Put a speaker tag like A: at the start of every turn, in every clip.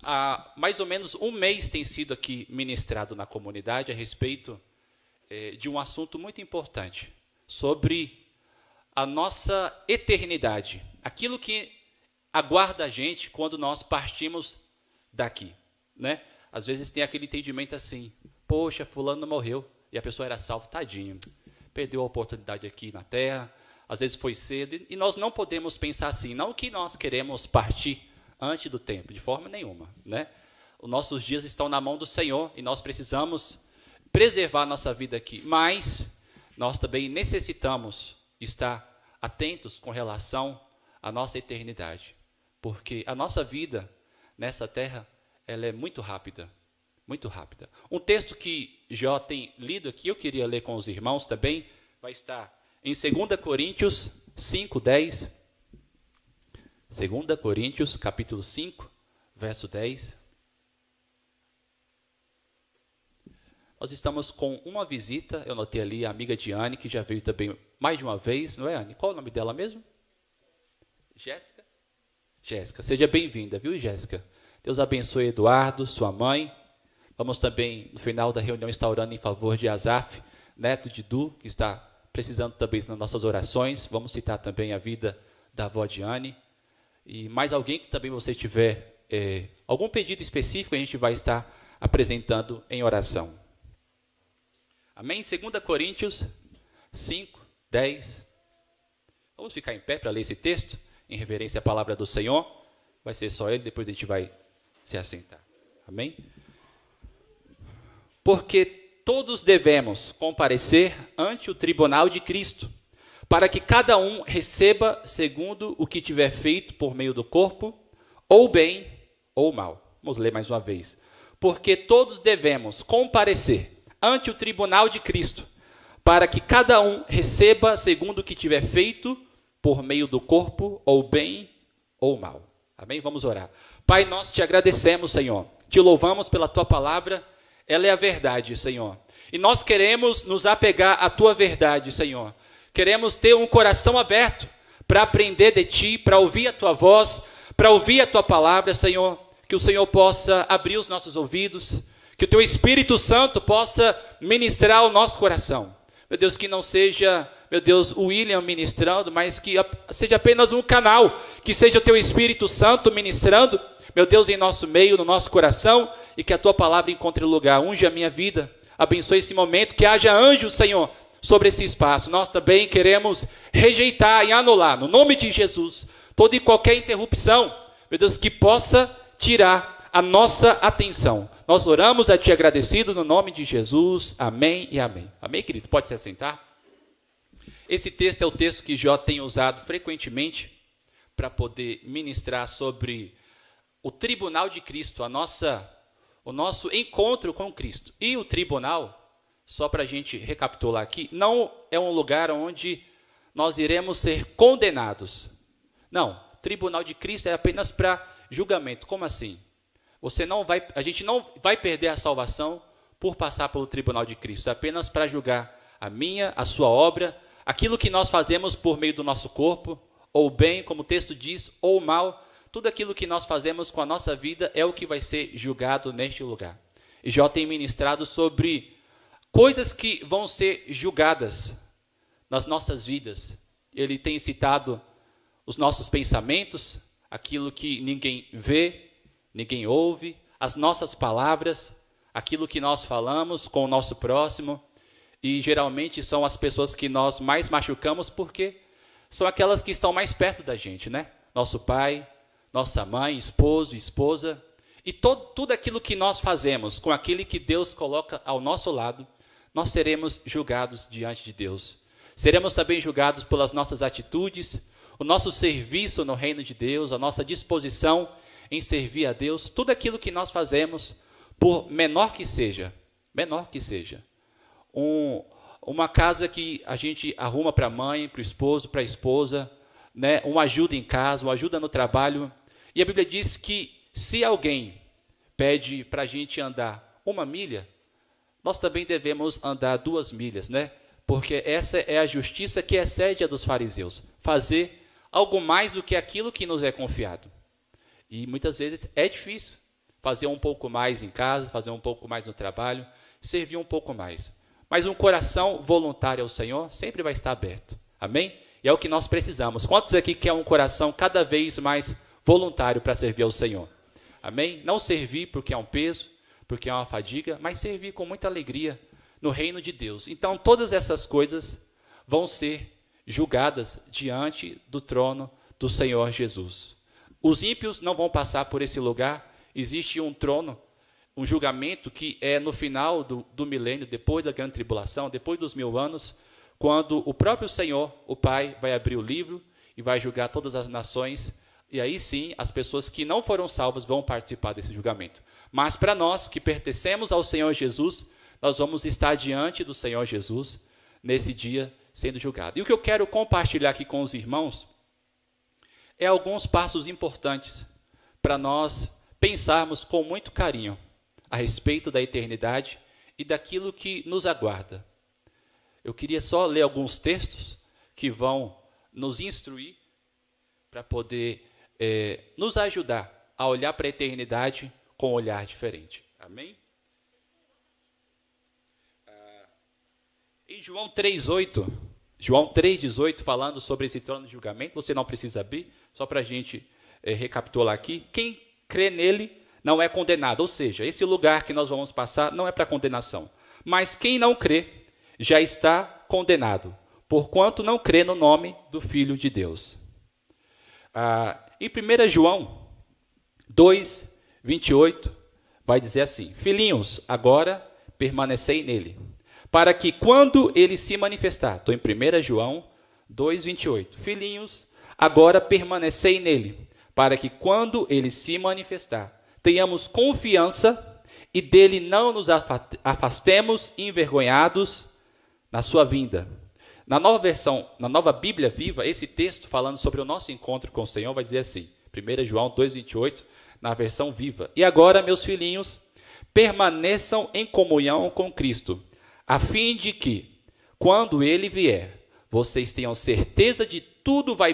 A: Há mais ou menos um mês tem sido aqui ministrado na comunidade a respeito de um assunto muito importante, sobre a nossa eternidade, aquilo que aguarda a gente quando nós partimos daqui, né? Às vezes tem aquele entendimento assim, poxa, fulano morreu, e a pessoa era salva, tadinho, perdeu a oportunidade aqui na terra, às vezes foi cedo, e nós não podemos pensar assim, não que nós queremos partir antes do tempo, de forma nenhuma, né? Os nossos dias estão na mão do Senhor e nós precisamos preservar a nossa vida aqui, mas nós também necessitamos estar atentos com relação à nossa eternidade, porque a nossa vida nessa terra, ela é muito rápida, muito rápida. Um texto que Jó tem lido aqui, eu queria ler com os irmãos também, vai estar em 2 Coríntios 5:10. 2 Coríntios, capítulo 5, verso 10. Nós estamos com uma visita, eu notei ali a amiga de Anne, que já veio também mais de uma vez, não é, Anne? Qual é o nome dela mesmo? Jéssica? Jéssica, seja bem-vinda, viu, Jéssica? Deus abençoe Eduardo, sua mãe. Vamos também, no final da reunião, estar orando em favor de Azaf, neto de Du, que está precisando também das nossas orações. Vamos citar também a vida da avó de Anne. E mais alguém que também você tiver algum pedido específico, a gente vai estar apresentando em oração. Amém? 2 Coríntios 5, 10. Vamos ficar em pé para ler esse texto, em reverência à palavra do Senhor. Vai ser só ele, depois a gente vai se assentar. Amém? Porque todos devemos comparecer ante o tribunal de Cristo, para que cada um receba segundo o que tiver feito por meio do corpo, ou bem ou mal. Vamos ler mais uma vez. Porque todos devemos comparecer ante o tribunal de Cristo, para que cada um receba segundo o que tiver feito por meio do corpo, ou bem ou mal. Amém? Vamos orar. Pai, nós te agradecemos, Senhor. Te louvamos pela tua palavra. Ela é a verdade, Senhor. E nós queremos nos apegar à tua verdade, Senhor. Queremos ter um coração aberto para aprender de ti, para ouvir a tua voz, para ouvir a tua palavra, Senhor. Que o Senhor possa abrir os nossos ouvidos, que o teu Espírito Santo possa ministrar o nosso coração. Meu Deus, que não seja, meu Deus, o William ministrando, mas que seja apenas um canal, que seja o teu Espírito Santo ministrando, meu Deus, em nosso meio, no nosso coração, e que a tua palavra encontre lugar. Unge a minha vida, abençoe esse momento, que haja anjos, Senhor, sobre esse espaço. Nós também queremos rejeitar e anular, no nome de Jesus, toda e qualquer interrupção, meu Deus, que possa tirar a nossa atenção. Nós oramos a ti agradecidos no nome de Jesus. Amém e amém. Amém, querido? Pode se assentar. Esse texto é o texto que Jó tem usado frequentemente para poder ministrar sobre o tribunal de Cristo, o nosso encontro com Cristo. E o tribunal, só para a gente recapitular aqui, não é um lugar onde nós iremos ser condenados. Não, o tribunal de Cristo é apenas para julgamento. Como assim? A gente não vai perder a salvação por passar pelo tribunal de Cristo. É apenas para julgar a sua obra, aquilo que nós fazemos por meio do nosso corpo, ou bem, como o texto diz, ou mal. Tudo aquilo que nós fazemos com a nossa vida é o que vai ser julgado neste lugar. E Jó tem ministrado sobre coisas que vão ser julgadas nas nossas vidas. Ele tem citado os nossos pensamentos, aquilo que ninguém vê, ninguém ouve, as nossas palavras, aquilo que nós falamos com o nosso próximo. E geralmente são as pessoas que nós mais machucamos, porque são aquelas que estão mais perto da gente, né? Nosso pai, nossa mãe, esposo, esposa, e tudo aquilo que nós fazemos com aquele que Deus coloca ao nosso lado, nós seremos julgados diante de Deus. Seremos também julgados pelas nossas atitudes, o nosso serviço no reino de Deus, a nossa disposição em servir a Deus, tudo aquilo que nós fazemos, por menor que seja, uma casa que a gente arruma para a mãe, para o esposo, para a esposa, né? Uma ajuda em casa, uma ajuda no trabalho. E a Bíblia diz que se alguém pede para a gente andar 1 milha, nós também devemos andar 2 milhas, né? Porque essa é a justiça que excede a dos fariseus. Fazer algo mais do que aquilo que nos é confiado. E muitas vezes é difícil. fazer um pouco mais em casa, fazer um pouco mais no trabalho, servir um pouco mais. Mas um coração voluntário ao Senhor sempre vai estar aberto. Amém? E é o que nós precisamos. Quantos aqui quer um coração cada vez mais voluntário para servir ao Senhor? Amém? Não servir porque é um peso, porque é uma fadiga, mas servir com muita alegria no reino de Deus. Então, todas essas coisas vão ser julgadas diante do trono do Senhor Jesus. Os ímpios não vão passar por esse lugar. Existe um trono, um julgamento que é no final do milênio, depois da grande tribulação, depois dos 1000 anos, quando o próprio Senhor, o Pai, vai abrir o livro e vai julgar todas as nações. E aí sim, as pessoas que não foram salvas vão participar desse julgamento. Mas para nós que pertencemos ao Senhor Jesus, nós vamos estar diante do Senhor Jesus nesse dia sendo julgado. E o que eu quero compartilhar aqui com os irmãos é alguns passos importantes para nós pensarmos com muito carinho a respeito da eternidade e daquilo que nos aguarda. Eu queria só ler alguns textos que vão nos instruir para poder nos ajudar a olhar para a eternidade com um olhar diferente. Amém? Em João 3,18, falando sobre esse trono de julgamento, você não precisa abrir, só para a gente recapitular aqui. Quem crê nele não é condenado, ou seja, esse lugar que nós vamos passar não é para condenação. Mas quem não crê já está condenado, porquanto não crê no nome do Filho de Deus. Em 1 João 2,28, vai dizer assim: Filhinhos, agora permanecei nele, para que quando ele se manifestar, estou em 1 João 2,28, Filhinhos, agora permanecei nele, para que quando ele se manifestar, tenhamos confiança e dele não nos afastemos envergonhados na sua vinda. Na nova Bíblia Viva, esse texto falando sobre o nosso encontro com o Senhor vai dizer assim, 1 João 2,28, na versão viva: E agora, meus filhinhos, permaneçam em comunhão com Cristo, a fim de que, quando ele vier, vocês tenham certeza de que tudo vai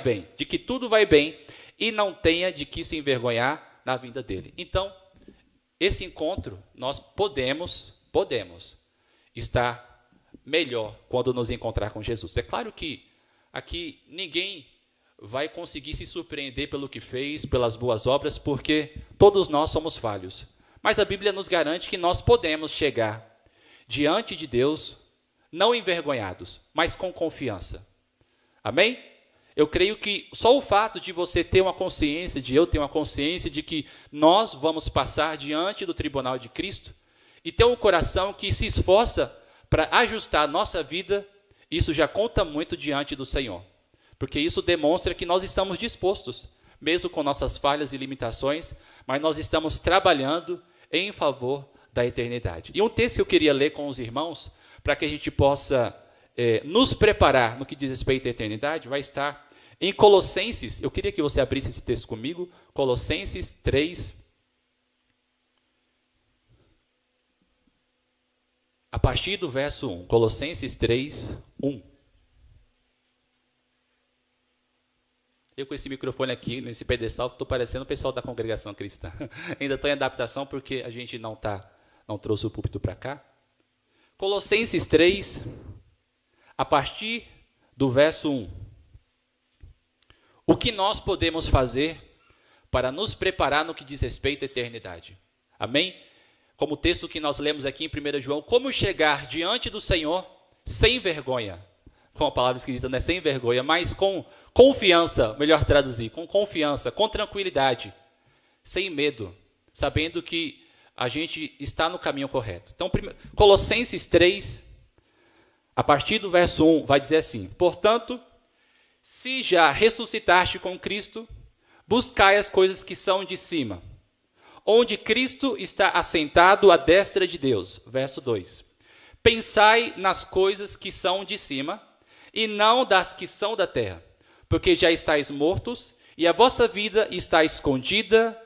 A: bem, e não tenha de que se envergonhar na vinda dele. Então, esse encontro, nós podemos estar melhor quando nos encontrar com Jesus. É claro que aqui ninguém vai conseguir se surpreender pelo que fez, pelas boas obras, porque todos nós somos falhos. Mas a Bíblia nos garante que nós podemos chegar diante de Deus, não envergonhados, mas com confiança. Amém? Eu creio que só o fato de você ter uma consciência, de eu ter uma consciência de que nós vamos passar diante do tribunal de Cristo e ter um coração que se esforça para ajustar a nossa vida, isso já conta muito diante do Senhor. Porque isso demonstra que nós estamos dispostos, mesmo com nossas falhas e limitações, mas nós estamos trabalhando em favor da eternidade. E um texto que eu queria ler com os irmãos, para que a gente possa nos preparar no que diz respeito à eternidade, vai estar em Colossenses. Eu queria que você abrisse esse texto comigo, Colossenses 3, a partir do verso 1, Colossenses 3, 1. Eu com esse microfone aqui, nesse pedestal, estou parecendo o pessoal da congregação cristã. Ainda estou em adaptação porque a gente não trouxe o púlpito para cá. Colossenses 3, a partir do verso 1. O que nós podemos fazer para nos preparar no que diz respeito à eternidade? Amém? Como o texto que nós lemos aqui em 1 João, como chegar diante do Senhor sem vergonha. Com a palavra escrita, não é sem vergonha, mas com confiança, melhor traduzir, com confiança, com tranquilidade, sem medo, sabendo que a gente está no caminho correto. Então, Colossenses 3, a partir do verso 1, vai dizer assim: Portanto, se já ressuscitaste com Cristo, buscai as coisas que são de cima, onde Cristo está assentado à destra de Deus. Verso 2. Pensai nas coisas que são de cima, e não das que são da terra, porque já estáis mortos, e a vossa vida está escondida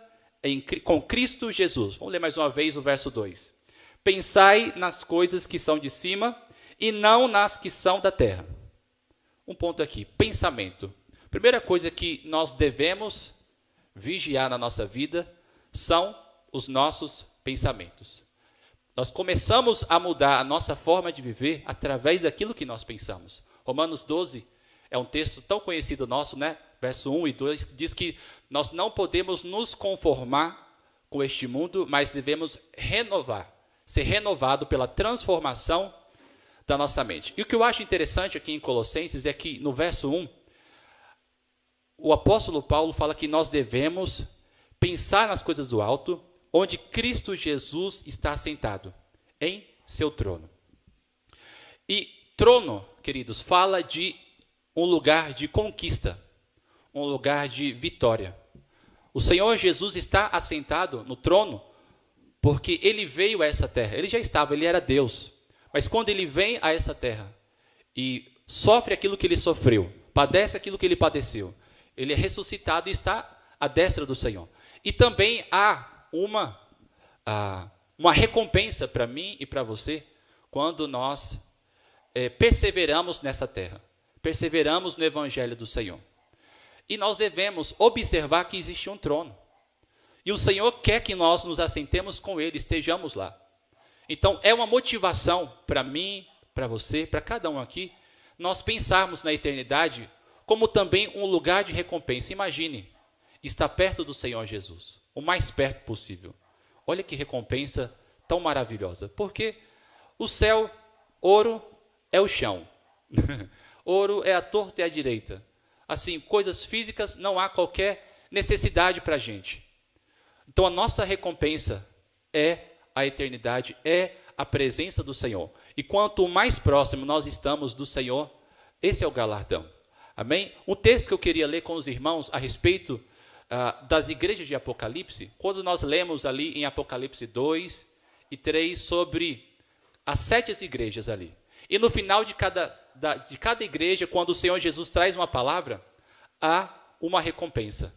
A: com Cristo Jesus. Vamos ler mais uma vez o verso 2. Pensai nas coisas que são de cima, e não nas que são da terra. Um ponto aqui, pensamento. Primeira coisa que nós devemos vigiar na nossa vida são os nossos pensamentos. Nós começamos a mudar a nossa forma de viver através daquilo que nós pensamos. Romanos 12 é um texto tão conhecido nosso, né? Verso 1 e 2, que diz que nós não podemos nos conformar com este mundo, mas devemos ser renovado pela transformação da nossa mente. E o que eu acho interessante aqui em Colossenses é que no verso 1, o apóstolo Paulo fala que nós devemos pensar nas coisas do alto, onde Cristo Jesus está assentado, em seu trono. E trono, queridos, fala de um lugar de conquista, um lugar de vitória. O Senhor Jesus está assentado no trono porque ele veio a essa terra. Ele já estava, ele era Deus. Mas quando ele vem a essa terra e sofre aquilo que ele sofreu, padece aquilo que ele padeceu, ele é ressuscitado e está à destra do Senhor. E também há uma recompensa para mim e para você quando nós perseveramos nessa terra, perseveramos no Evangelho do Senhor. E nós devemos observar que existe um trono. E o Senhor quer que nós nos assentemos com Ele, estejamos lá. Então, é uma motivação para mim, para você, para cada um aqui, nós pensarmos na eternidade como também um lugar de recompensa. Imagine, estar perto do Senhor Jesus, o mais perto possível. Olha que recompensa tão maravilhosa. Porque o céu, ouro, é o chão. Ouro é a torta e a direita. Assim, coisas físicas, não há qualquer necessidade para a gente. Então, a nossa recompensa é a eternidade, é a presença do Senhor. E quanto mais próximo nós estamos do Senhor, esse é o galardão. Amém? Um texto que eu queria ler com os irmãos a respeito das igrejas de Apocalipse, quando nós lemos ali em Apocalipse 2 e 3 sobre as 7 igrejas ali. E no final de cada igreja, quando o Senhor Jesus traz uma palavra, há uma recompensa.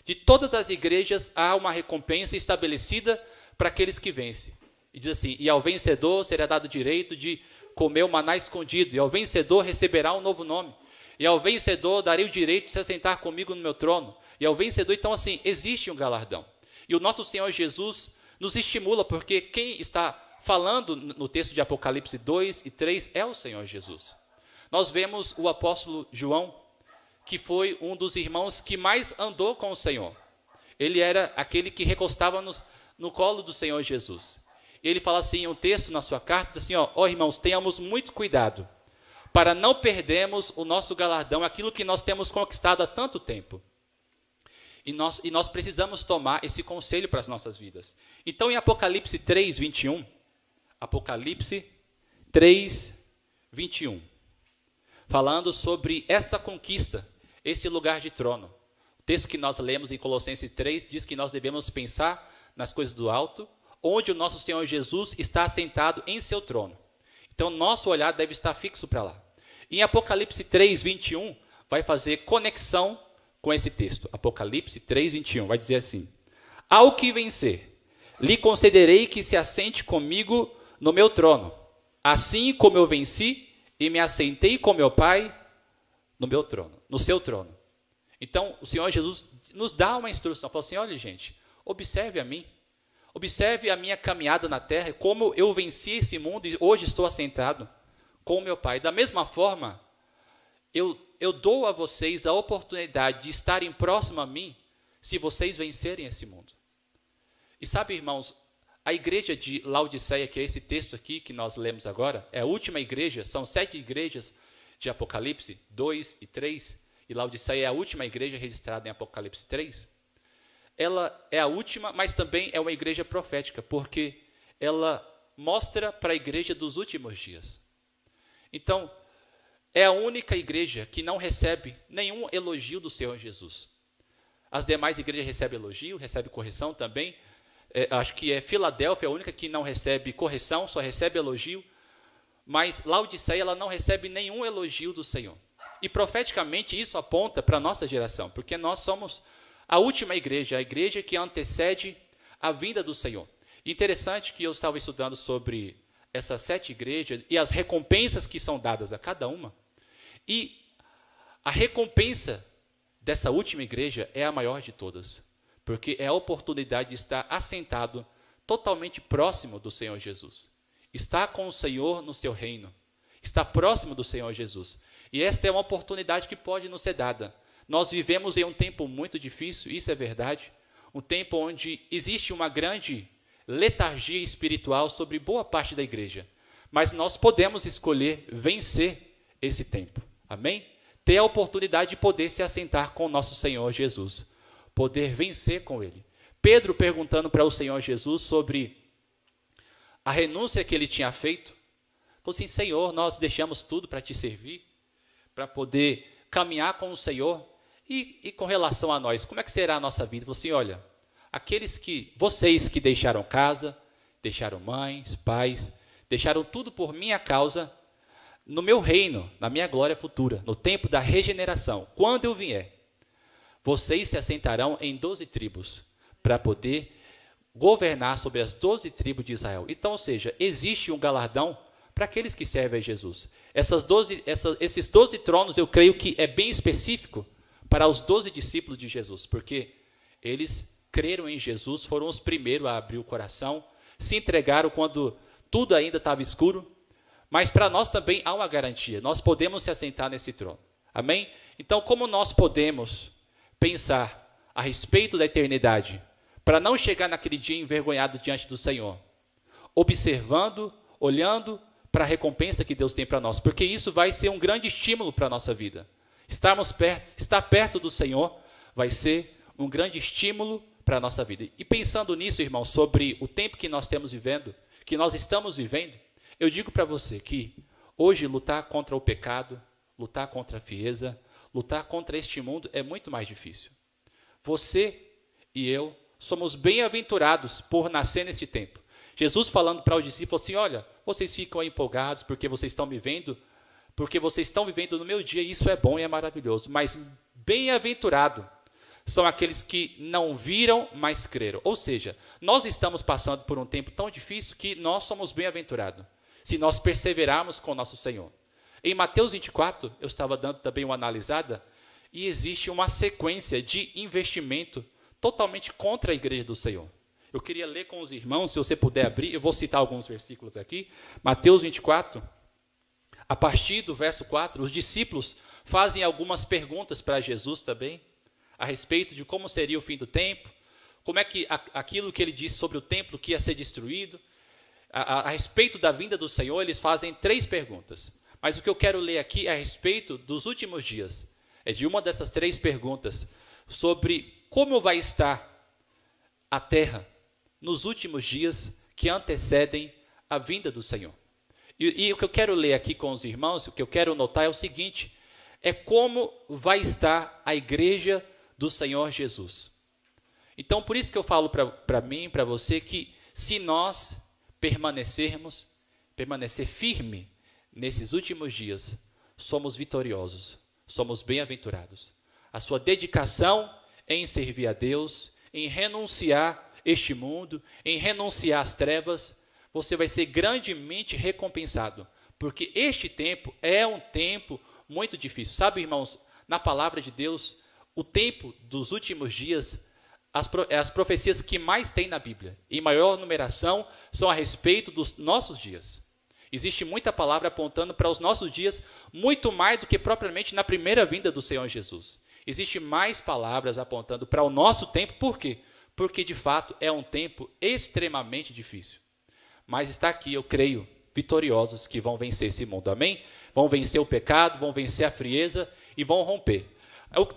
A: De todas as igrejas, há uma recompensa estabelecida para aqueles que vencem. E diz assim, e ao vencedor será dado o direito de comer o maná escondido, e ao vencedor receberá um novo nome, e ao vencedor darei o direito de se assentar comigo no meu trono, e ao vencedor, então assim, existe um galardão. E o nosso Senhor Jesus nos estimula, porque quem está falando no texto de Apocalipse 2 e 3 é o Senhor Jesus. Nós vemos o apóstolo João, que foi um dos irmãos que mais andou com o Senhor. Ele era aquele que recostava no colo do Senhor Jesus. Ele fala assim, um texto na sua carta, diz assim, ó irmãos, tenhamos muito cuidado, para não perdermos o nosso galardão, aquilo que nós temos conquistado há tanto tempo. E nós precisamos tomar esse conselho para as nossas vidas. Então, em Apocalipse 3, 21, Apocalipse 3, 21, falando sobre essa conquista, esse lugar de trono. O texto que nós lemos em Colossenses 3 diz que nós devemos pensar nas coisas do alto, onde o nosso Senhor Jesus está assentado em seu trono. Então, nosso olhar deve estar fixo para lá. Em Apocalipse 3, 21, vai fazer conexão com esse texto. Apocalipse 3, 21, vai dizer assim, ao que vencer, lhe concederei que se assente comigo no meu trono, assim como eu venci e me assentei com meu Pai no meu trono, no seu trono. Então, o Senhor Jesus nos dá uma instrução, fala assim, olha gente, observe a mim, observe a minha caminhada na terra, como eu venci esse mundo e hoje estou assentado com o meu Pai. Da mesma forma, eu dou a vocês a oportunidade de estarem próximo a mim, se vocês vencerem esse mundo. E sabe, irmãos, a igreja de Laodiceia, que é esse texto aqui que nós lemos agora, é a última igreja, são 7 igrejas de Apocalipse 2 e 3, e Laodiceia é a última igreja registrada em Apocalipse 3. Ela é a última, mas também é uma igreja profética, porque ela mostra para a igreja dos últimos dias. Então, é a única igreja que não recebe nenhum elogio do Senhor Jesus. As demais igrejas recebem elogio, recebem correção também. Acho que é Filadélfia a única que não recebe correção, só recebe elogio. Mas Laodiceia, ela não recebe nenhum elogio do Senhor. E profeticamente isso aponta para a nossa geração, porque nós somos a última igreja, a igreja que antecede a vinda do Senhor. Interessante que eu estava estudando sobre essas 7 igrejas e as recompensas que são dadas a cada uma. E a recompensa dessa última igreja é a maior de todas. porque é a oportunidade de estar assentado totalmente próximo do Senhor Jesus. Está com o Senhor no seu reino, está próximo do Senhor Jesus. E esta é uma oportunidade que pode nos ser dada. Nós vivemos em um tempo muito difícil, isso é verdade, um tempo onde existe uma grande letargia espiritual sobre boa parte da igreja. Mas nós podemos escolher vencer esse tempo. Amém? Ter a oportunidade de poder se assentar com o nosso Senhor Jesus. Poder vencer com Ele. Pedro perguntando para o Senhor Jesus sobre a renúncia que ele tinha feito. Falou assim, Senhor, nós deixamos tudo para te servir, para poder caminhar com o Senhor. E com relação a nós, como é que será a nossa vida? Falou assim, olha, vocês que deixaram casa, deixaram mães, pais, deixaram tudo por minha causa, no meu reino, na minha glória futura, no tempo da regeneração, quando eu vier, vocês se assentarão em 12 tribos, para poder governar sobre as 12 tribos de Israel. Então, ou seja, existe um galardão para aqueles que servem a Jesus. Esses 12 tronos, eu creio que é bem específico para os 12 discípulos de Jesus, porque eles creram em Jesus, foram os primeiros a abrir o coração, se entregaram quando tudo ainda estava escuro, mas para nós também há uma garantia, nós podemos se assentar nesse trono. Amém? Então, como nós podemos pensar a respeito da eternidade, para não chegar naquele dia envergonhado diante do Senhor, observando, olhando para a recompensa que Deus tem para nós, porque isso vai ser um grande estímulo para a nossa vida. Estar perto do Senhor vai ser um grande estímulo para a nossa vida. E pensando nisso, irmão, sobre o tempo que nós estamos vivendo, eu digo para você que hoje lutar contra o pecado, lutar contra a frieza, lutar contra este mundo é muito mais difícil. Você e eu somos bem-aventurados por nascer nesse tempo. Jesus falando para os discípulos assim, olha, vocês ficam empolgados porque vocês estão me vendo, porque vocês estão vivendo no meu dia, e isso é bom e é maravilhoso, mas bem-aventurado são aqueles que não viram, mas creram. Ou seja, nós estamos passando por um tempo tão difícil que nós somos bem-aventurados, se nós perseverarmos com o nosso Senhor. Em Mateus 24, eu estava dando também uma analisada, e existe uma sequência de investimento totalmente contra a igreja do Senhor. Eu queria ler com os irmãos, se você puder abrir, eu vou citar alguns versículos aqui. Mateus 24, a partir do verso 4, os discípulos fazem algumas perguntas para Jesus também, a respeito de como seria o fim do tempo, como é que aquilo que ele disse sobre o templo que ia ser destruído, a respeito da vinda do Senhor, eles fazem 3 perguntas. Mas o que eu quero ler aqui é a respeito dos últimos dias. É de uma dessas 3 perguntas, sobre como vai estar a terra nos últimos dias que antecedem a vinda do Senhor. E o que eu quero ler aqui com os irmãos, o que eu quero notar é o seguinte, é como vai estar a igreja do Senhor Jesus. Então, por isso que eu falo para mim, para você, que se nós permanecer firme nesses últimos dias, somos vitoriosos, somos bem-aventurados. A sua dedicação em servir a Deus, em renunciar este mundo, em renunciar às trevas, você vai ser grandemente recompensado, porque este tempo é um tempo muito difícil. Sabe, irmãos, na palavra de Deus, o tempo dos últimos dias, as profecias que mais tem na Bíblia, em maior numeração, são a respeito dos nossos dias. Existe muita palavra apontando para os nossos dias, muito mais do que propriamente na primeira vinda do Senhor Jesus. Existe mais palavras apontando para o nosso tempo, por quê? Porque, de fato, é um tempo extremamente difícil. Mas está aqui, eu creio, vitoriosos que vão vencer esse mundo, amém? Vão vencer o pecado, vão vencer a frieza e vão romper.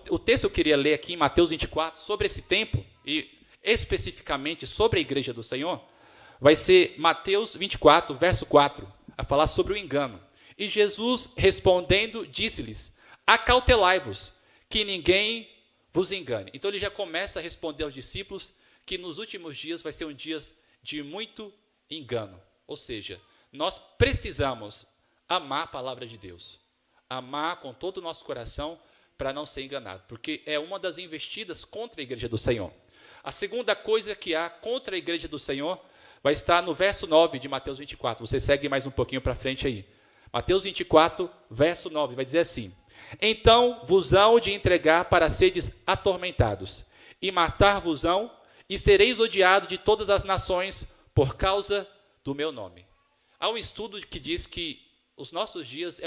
A: O texto que eu queria ler aqui em Mateus 24, sobre esse tempo, e especificamente sobre a igreja do Senhor, vai ser Mateus 24, verso 4, a falar sobre o engano. E Jesus, respondendo, disse-lhes, acautelai-vos, que ninguém vos engane. Então ele já começa a responder aos discípulos que nos últimos dias vai ser um dia de muito engano. Ou seja, nós precisamos amar a palavra de Deus, amar com todo o nosso coração para não ser enganado, porque é uma das investidas contra a igreja do Senhor. A segunda coisa que há contra a igreja do Senhor vai estar no verso 9 de Mateus 24. Você segue mais um pouquinho para frente aí. Mateus 24, verso 9, vai dizer assim: então vos hão de entregar para seres atormentados, e matar-vos-ão, e sereis odiados de todas as nações por causa do meu nome. Há um estudo que diz que os nossos dias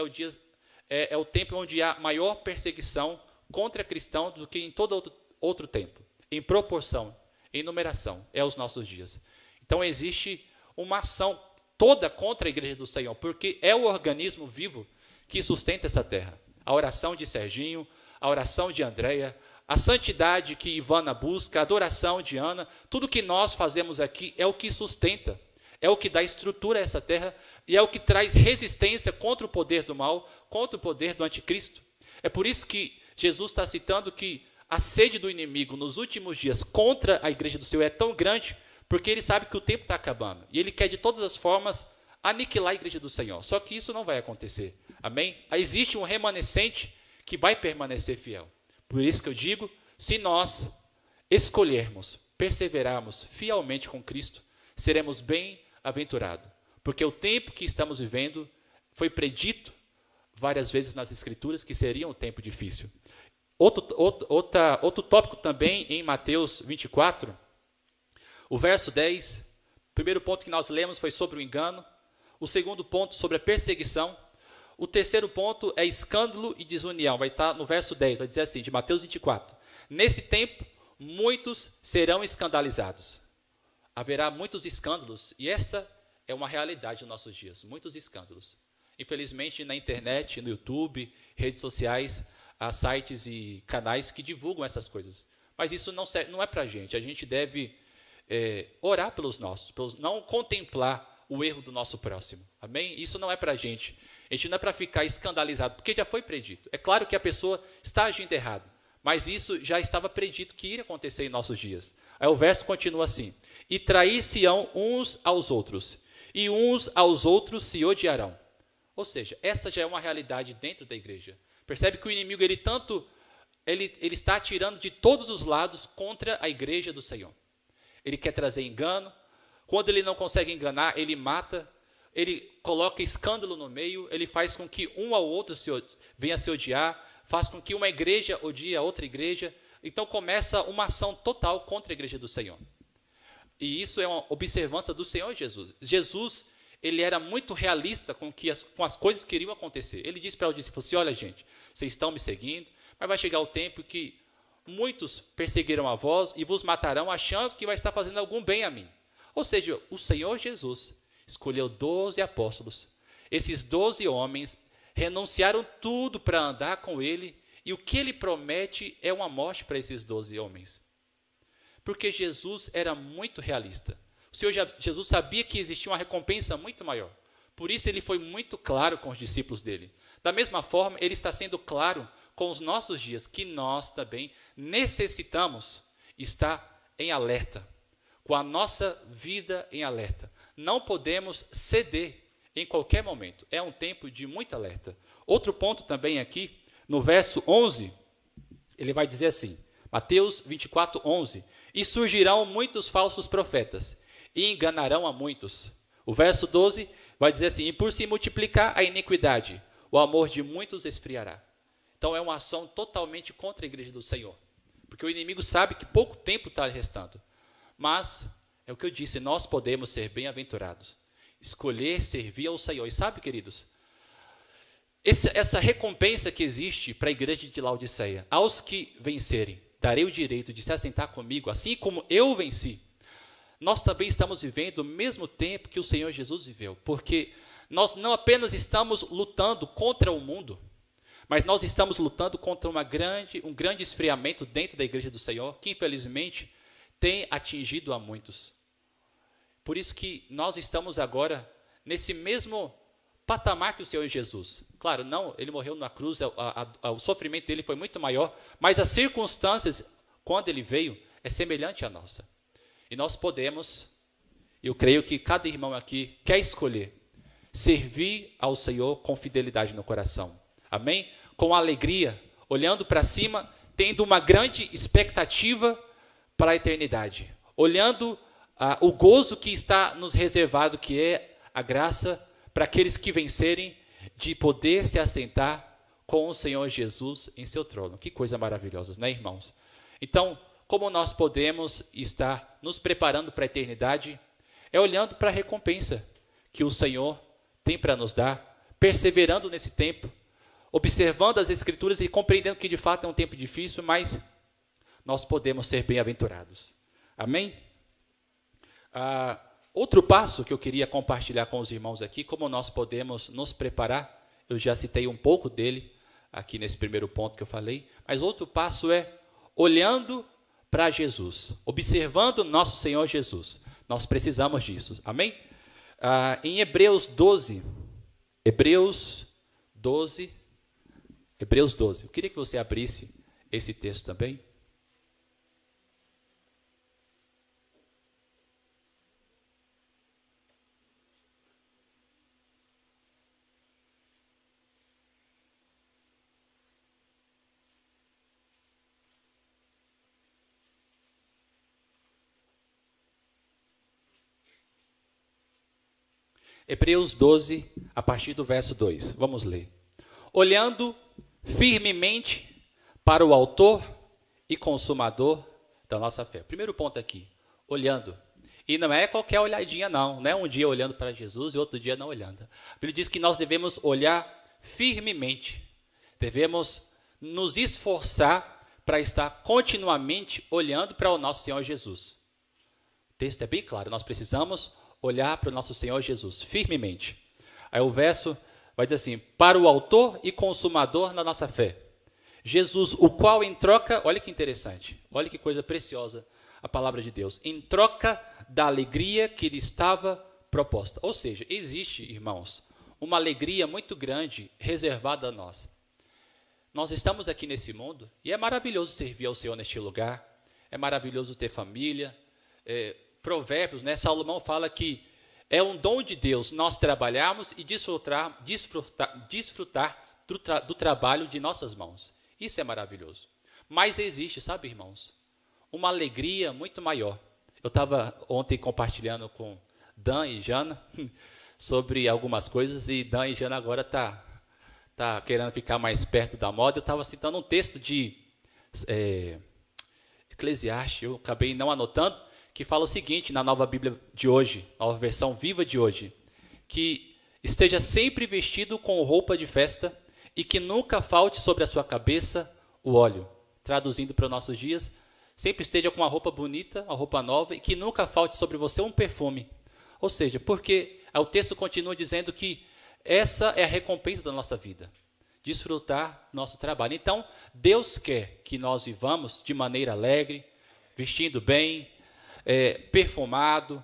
A: é o tempo onde há maior perseguição contra cristãos do que em todo outro tempo. Em proporção, em numeração, é os nossos dias. Então existe uma ação toda contra a igreja do Senhor, porque é o organismo vivo que sustenta essa terra. A oração de Serginho, a oração de Andréia, a santidade que Ivana busca, a adoração de Ana, tudo que nós fazemos aqui é o que sustenta, é o que dá estrutura a essa terra e é o que traz resistência contra o poder do mal, contra o poder do anticristo. É por isso que Jesus está citando que a sede do inimigo nos últimos dias contra a igreja do Senhor é tão grande, porque ele sabe que o tempo está acabando. E ele quer de todas as formas aniquilar a igreja do Senhor. Só que isso não vai acontecer. Amém? Existe um remanescente que vai permanecer fiel. Por isso que eu digo, se nós escolhermos, perseverarmos fielmente com Cristo, seremos bem-aventurados. Porque o tempo que estamos vivendo foi predito várias vezes nas Escrituras que seria um tempo difícil. Outro tópico também em Mateus 24, o verso 10, o primeiro ponto que nós lemos foi sobre o engano, o segundo ponto sobre a perseguição, o terceiro ponto é escândalo e desunião, vai estar no verso 10, vai dizer assim, de Mateus 24, nesse tempo muitos serão escandalizados, haverá muitos escândalos, e essa é uma realidade nos nossos dias, muitos escândalos. Infelizmente na internet, no YouTube, redes sociais, há sites e canais que divulgam essas coisas, mas isso não é para a gente deve orar pelos nossos, não contemplar o erro do nosso próximo, amém? Isso não é para a gente não é para ficar escandalizado, porque já foi predito. É claro que a pessoa está agindo errado, mas isso já estava predito que iria acontecer em nossos dias. Aí o verso continua assim, e trair-se-ão uns aos outros, e uns aos outros se odiarão. Ou seja, essa já é uma realidade dentro da igreja. Percebe que o inimigo, ele está atirando de todos os lados contra a igreja do Senhor. Ele quer trazer engano, quando ele não consegue enganar, ele mata, ele coloca escândalo no meio, ele faz com que um ao outro venha se odiar, faz com que uma igreja odie a outra igreja, então começa uma ação total contra a igreja do Senhor. E isso é uma observância do Senhor Jesus. Jesus, ele era muito realista com as coisas que iriam acontecer. Ele disse para os discípulos assim, olha gente, vocês estão me seguindo, mas vai chegar o tempo que muitos perseguirão a vós e vos matarão achando que vai estar fazendo algum bem a mim. Ou seja, o Senhor Jesus escolheu 12 apóstolos. Esses 12 homens renunciaram tudo para andar com ele e o que ele promete é uma morte para esses 12 homens. Porque Jesus era muito realista. O Senhor Jesus sabia que existia uma recompensa muito maior. Por isso ele foi muito claro com os discípulos dele. Da mesma forma, ele está sendo claro com os nossos dias, que nós também necessitamos estar em alerta, com a nossa vida em alerta. Não podemos ceder em qualquer momento. É um tempo de muito alerta. Outro ponto também aqui, no verso 11, ele vai dizer assim, Mateus 24, 11, e surgirão muitos falsos profetas, e enganarão a muitos. O verso 12 vai dizer assim, e por se multiplicar a iniquidade, o amor de muitos esfriará. Então é uma ação totalmente contra a igreja do Senhor, porque o inimigo sabe que pouco tempo está restando. Mas, é o que eu disse, nós podemos ser bem-aventurados, escolher servir ao Senhor. E sabe, queridos, essa recompensa que existe para a igreja de Laodiceia, aos que vencerem, darei o direito de se assentar comigo, assim como eu venci. Nós também estamos vivendo o mesmo tempo que o Senhor Jesus viveu, porque nós não apenas estamos lutando contra o mundo, mas nós estamos lutando contra um grande esfriamento dentro da igreja do Senhor, que infelizmente tem atingido a muitos. Por isso que nós estamos agora nesse mesmo patamar que o Senhor Jesus. Claro, não, ele morreu na cruz, o sofrimento dele foi muito maior, mas as circunstâncias, quando ele veio, é semelhante à nossa. E nós podemos, eu creio que cada irmão aqui quer escolher, servir ao Senhor com fidelidade no coração. Amém? Com alegria, olhando para cima, tendo uma grande expectativa para a eternidade. Olhando o gozo que está nos reservado, que é a graça para aqueles que vencerem, de poder se assentar com o Senhor Jesus em seu trono. Que coisa maravilhosa, né, irmãos? Então, como nós podemos estar nos preparando para a eternidade, é olhando para a recompensa que o Senhor tem para nos dar, perseverando nesse tempo, observando as Escrituras e compreendendo que de fato é um tempo difícil, mas nós podemos ser bem-aventurados. Amém? Outro passo que eu queria compartilhar com os irmãos aqui, como nós podemos nos preparar, eu já citei um pouco dele aqui nesse primeiro ponto que eu falei, mas outro passo é olhando para Jesus, observando nosso Senhor Jesus. Nós precisamos disso, amém? Em Hebreus 12, eu queria que você abrisse esse texto também. Hebreus 12, a partir do verso 2. Vamos ler. Olhando firmemente para o autor e consumador da nossa fé. Primeiro ponto aqui, olhando. E não é qualquer olhadinha não é um dia olhando para Jesus e outro dia não olhando. A Bíblia diz que nós devemos olhar firmemente. Devemos nos esforçar para estar continuamente olhando para o nosso Senhor Jesus. O texto é bem claro, nós precisamos olhar para o nosso Senhor Jesus, firmemente. Aí o verso vai dizer assim, para o autor e consumador da nossa fé. Jesus, o qual em troca, olha que interessante, olha que coisa preciosa a palavra de Deus, em troca da alegria que lhe estava proposta. Ou seja, existe, irmãos, uma alegria muito grande reservada a nós. Nós estamos aqui nesse mundo e é maravilhoso servir ao Senhor neste lugar, é maravilhoso ter família, Provérbios, Salomão fala que é um dom de Deus nós trabalharmos e desfrutar do trabalho de nossas mãos. Isso é maravilhoso. Mas existe, sabe, irmãos, uma alegria muito maior. Eu estava ontem compartilhando com Dan e Jana sobre algumas coisas e Dan e Jana agora tá querendo ficar mais perto da moda. Eu estava citando um texto de Eclesiastes, eu acabei não anotando, que fala o seguinte na nova Bíblia de hoje, nova versão viva de hoje, que esteja sempre vestido com roupa de festa e que nunca falte sobre a sua cabeça o óleo. Traduzindo para os nossos dias, sempre esteja com uma roupa bonita, uma roupa nova e que nunca falte sobre você um perfume. Ou seja, porque o texto continua dizendo que essa é a recompensa da nossa vida, desfrutar nosso trabalho. Então, Deus quer que nós vivamos de maneira alegre, vestindo bem, perfumado,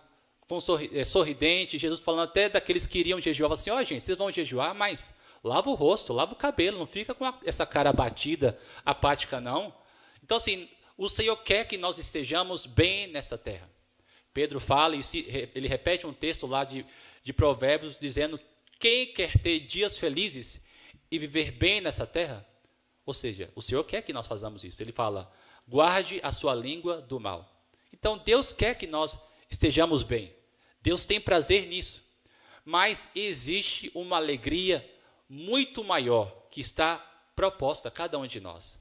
A: sorridente. Jesus falando até daqueles que iriam jejuar, falando assim, gente, vocês vão jejuar, mas lava o rosto, lava o cabelo, não fica com essa cara abatida, apática não. Então assim, o Senhor quer que nós estejamos bem nessa terra. Pedro fala, ele repete um texto lá de Provérbios, dizendo, quem quer ter dias felizes e viver bem nessa terra? Ou seja, o Senhor quer que nós façamos isso. Ele fala, guarde a sua língua do mal. Então, Deus quer que nós estejamos bem. Deus tem prazer nisso. Mas existe uma alegria muito maior que está proposta a cada um de nós.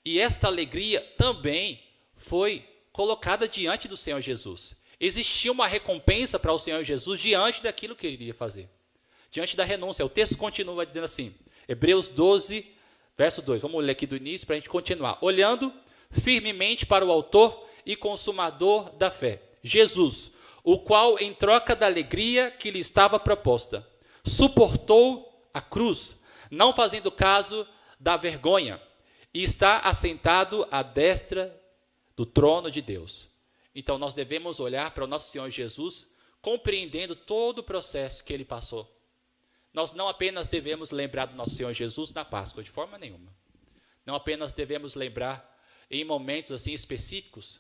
A: E esta alegria também foi colocada diante do Senhor Jesus. Existia uma recompensa para o Senhor Jesus diante daquilo que ele iria fazer. Diante da renúncia. O texto continua dizendo assim, Hebreus 12, verso 2. Vamos ler aqui do início para a gente continuar. Olhando firmemente para o autor e consumador da fé, Jesus, o qual, em troca da alegria que lhe estava proposta, suportou a cruz, não fazendo caso da vergonha, e está assentado à destra do trono de Deus. Então, nós devemos olhar para o nosso Senhor Jesus, compreendendo todo o processo que ele passou. Nós não apenas devemos lembrar do nosso Senhor Jesus na Páscoa, de forma nenhuma. Não apenas devemos lembrar em momentos assim específicos.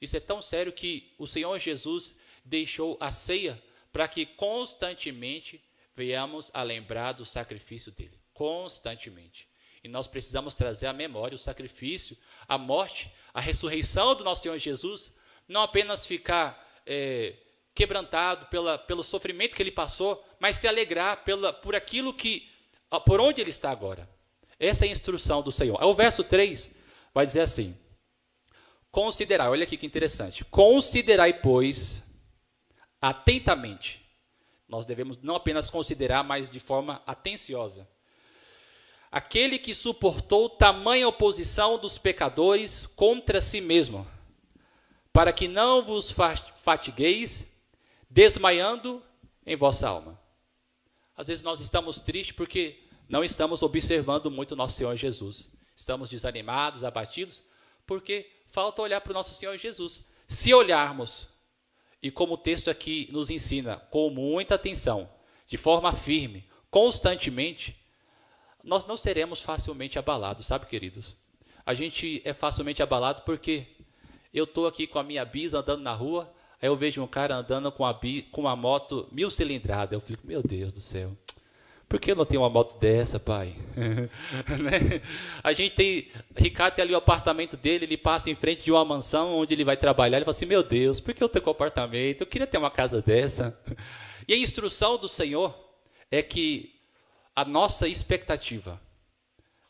A: Isso é tão sério que o Senhor Jesus deixou a ceia para que constantemente venhamos a lembrar do sacrifício dele. Constantemente. E nós precisamos trazer à memória o sacrifício, a morte, a ressurreição do nosso Senhor Jesus. Não apenas ficar quebrantado pelo sofrimento que ele passou, mas se alegrar por aquilo por onde ele está agora. Essa é a instrução do Senhor. O verso 3 vai dizer assim, Considerai, olha aqui que interessante. Considerai, pois, atentamente. Nós devemos não apenas considerar, mas de forma atenciosa. Aquele que suportou tamanha oposição dos pecadores contra si mesmo, para que não vos fatigueis, desmaiando em vossa alma. Às vezes nós estamos tristes porque não estamos observando muito o nosso Senhor Jesus. Estamos desanimados, abatidos, porque falta olhar para o nosso Senhor Jesus. Se olharmos, e como o texto aqui nos ensina, com muita atenção, de forma firme, constantemente, nós não seremos facilmente abalados, sabe, queridos? A gente é facilmente abalado porque eu estou aqui com a minha bis andando na rua, aí eu vejo um cara andando com uma moto 1000 cilindrada. Eu fico, meu Deus do céu, por que eu não tenho uma moto dessa, pai? Né? A gente tem, Ricardo tem ali o apartamento dele, ele passa em frente de uma mansão onde ele vai trabalhar, ele fala assim, meu Deus, por que eu tenho um apartamento? Eu queria ter uma casa dessa. E a instrução do Senhor é que a nossa expectativa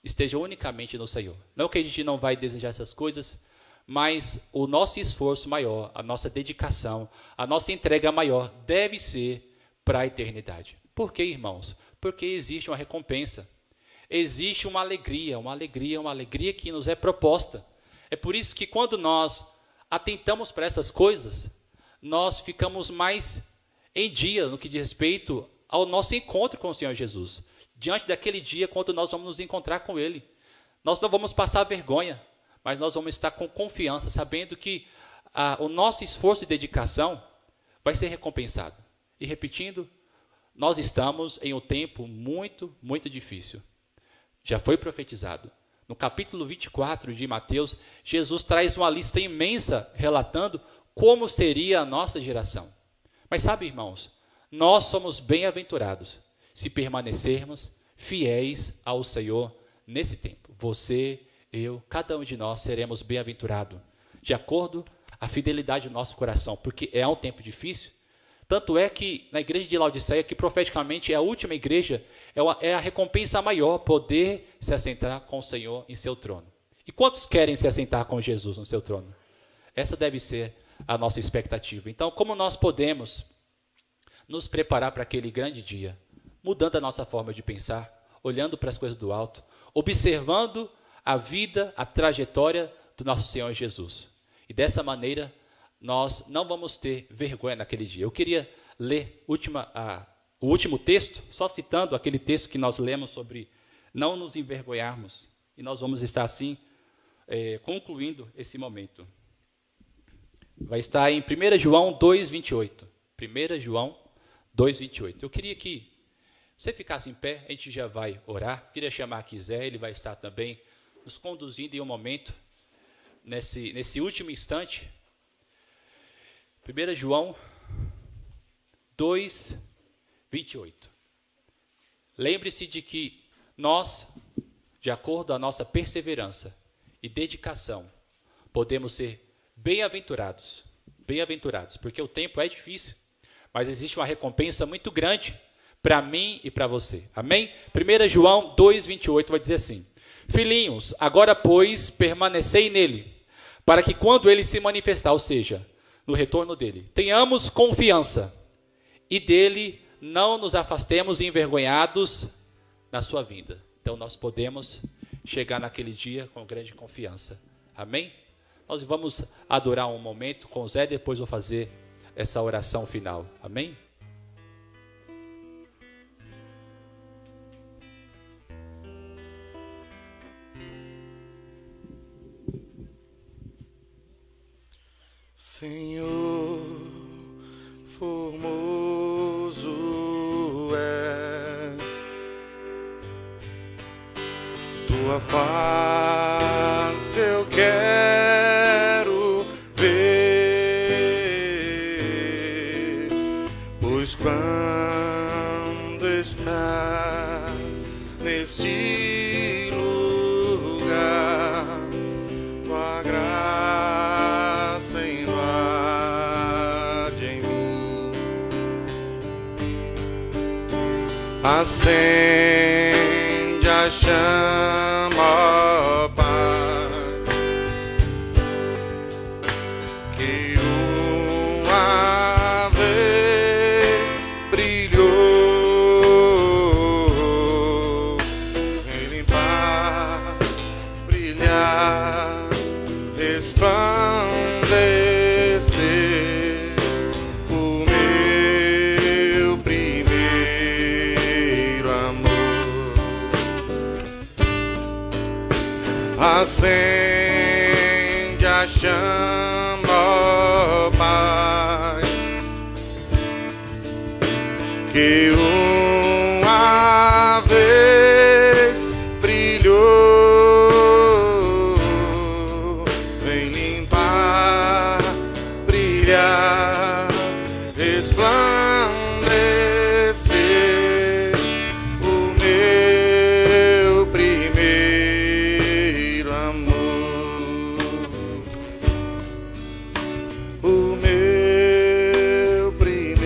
A: esteja unicamente no Senhor. Não que a gente não vai desejar essas coisas, mas o nosso esforço maior, a nossa dedicação, a nossa entrega maior deve ser para a eternidade. Por quê, irmãos? Porque existe uma recompensa, existe uma alegria que nos é proposta. É por isso que quando nós atentamos para essas coisas, nós ficamos mais em dia no que diz respeito ao nosso encontro com o Senhor Jesus. Diante daquele dia, quando nós vamos nos encontrar com Ele, nós não vamos passar vergonha, mas nós vamos estar com confiança, sabendo que o nosso esforço e dedicação vai ser recompensado. E repetindo, nós estamos em um tempo muito, muito difícil. Já foi profetizado. No capítulo 24 de Mateus, Jesus traz uma lista imensa relatando como seria a nossa geração. Mas sabe, irmãos, nós somos bem-aventurados se permanecermos fiéis ao Senhor nesse tempo. Você, eu, cada um de nós seremos bem-aventurados, de acordo com a fidelidade do nosso coração, porque é um tempo difícil. Tanto é que na igreja de Laodiceia, que profeticamente é a última igreja, é a recompensa maior, poder se assentar com o Senhor em seu trono. E quantos querem se assentar com Jesus no seu trono? Essa deve ser a nossa expectativa. Então, como nós podemos nos preparar para aquele grande dia? Mudando a nossa forma de pensar, olhando para as coisas do alto, observando a vida, a trajetória do nosso Senhor Jesus. E dessa maneira, nós não vamos ter vergonha naquele dia. Eu queria ler o último texto, só citando aquele texto que nós lemos sobre não nos envergonharmos. E nós vamos estar assim, concluindo esse momento. Vai estar em 1 João 2,28. 1 João 2,28. Eu queria que você ficasse em pé, a gente já vai orar. Queria chamar aqui Zé, ele vai estar também nos conduzindo em um momento, nesse último instante. 1 João 2,28. Lembre-se de que nós, de acordo com a nossa perseverança e dedicação, podemos ser bem-aventurados, porque o tempo é difícil, mas existe uma recompensa muito grande para mim e para você. Amém? 1 João 2,28 vai dizer assim: Filhinhos, agora, pois, permanecei nele, para que quando ele se manifestar, ou seja, no retorno dele, tenhamos confiança e dele não nos afastemos envergonhados na sua vinda. Então nós podemos chegar naquele dia com grande confiança. Amém? Nós vamos adorar um momento com o Zé, depois vou fazer essa oração final. Amém?
B: Senhor, formoso é tua face, eu quero ver, pois quando estás neste lugar, tua graça invade em mim, acende a chama, Pai, acende a chama, ó Pai, que uma vez brilhou, vem limpar, brilhar, resplandecer o meu primeiro amor, o meu primeiro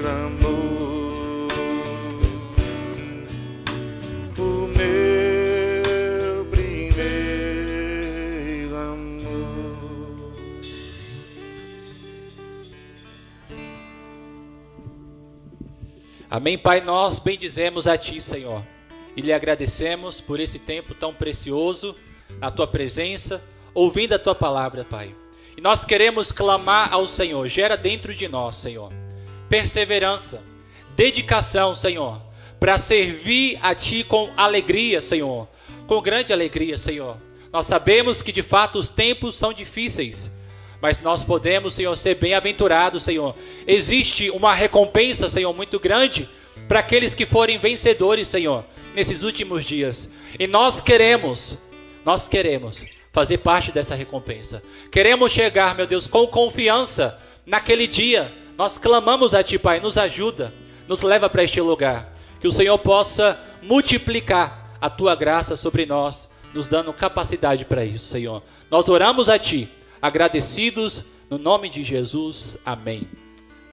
B: amor, o meu primeiro amor.
A: Amém, Pai, nós bendizemos a Ti, Senhor, e lhe agradecemos por esse tempo tão precioso na Tua presença, ouvindo a Tua palavra, Pai. E nós queremos clamar ao Senhor, gera dentro de nós, Senhor, perseverança, dedicação, Senhor, para servir a Ti com alegria, Senhor, com grande alegria, Senhor. Nós sabemos que de fato os tempos são difíceis, mas nós podemos, Senhor, ser bem-aventurados, Senhor. Existe uma recompensa, Senhor, muito grande para aqueles que forem vencedores, Senhor, nesses últimos dias. E nós queremos fazer parte dessa recompensa. Queremos chegar, meu Deus, com confiança naquele dia. Nós clamamos a Ti, Pai, nos ajuda, nos leva para este lugar. Que o Senhor possa multiplicar a Tua graça sobre nós, nos dando capacidade para isso, Senhor. Nós oramos a Ti, agradecidos, no nome de Jesus. Amém.